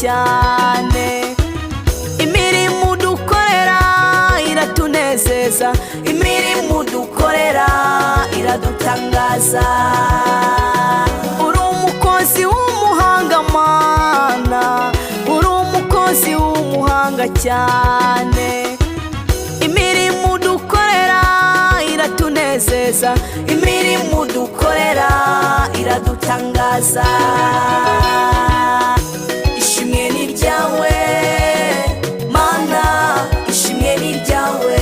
cyane. Imirimo dukorera iratunezeza, imirimo dukorera iradutangaza. Uri umukozi w'umuhanga Mana, uri umukozi w'umuhanga cyane. Imirimo dukorera iratunezeza, imirimo dukorera iradutangaza. Ishimwe ni ryawe Mana, ishimwe ni ryawe,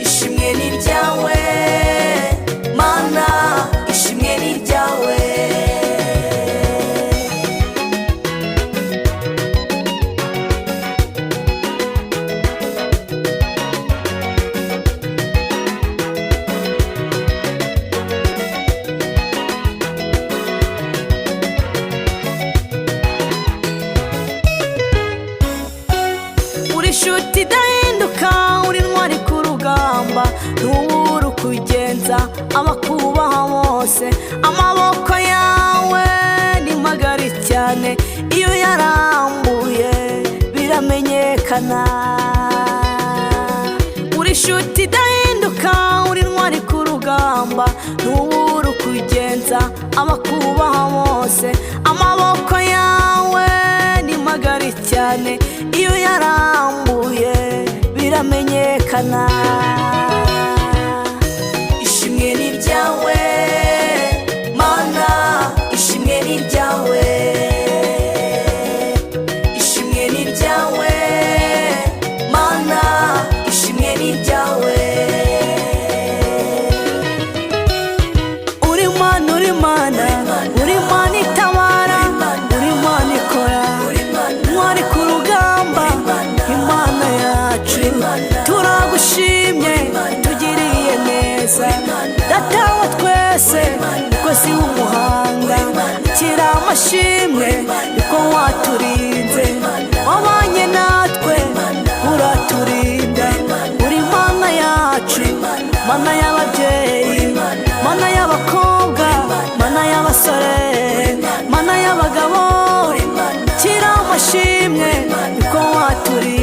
ishimwe ni ryawe Mana, ishimwe ni ryawe. Inshuti idahinduka, uri intwari ku rugamba, ntubura ukugenza abakubaha bose. Amaboko yawe ni magari cyane, iyo yarambuye biramenyekana. Uri inshuti idahinduka, uri intwari ku rugamba, ntubura ukugenza abakubaha bose. Amaboko yawe ni magari cyane, iyo yarambuye biramenyekana. Ishimwe ni ryawe Mana, ishimwe ni ryawe, ishimwe ni ryawe Mana, ishimwe ni ryawe. Uri Mana, uri Mana, uri Mana itabara, uri Mana ikora, ntwari ku rugamba, Imana yacu turagushimye, tugiriye neza. Data wa twese, mukozi w'umuhanga, kira amashimwe uko waturinze, wabanye natwe uraturinda. Uri Mana yacu, Mana y'ababyeyi, Mana y'abakobwa, Mana y'abasore, Mana y'abagabo, kira amashimwe uko waturinze.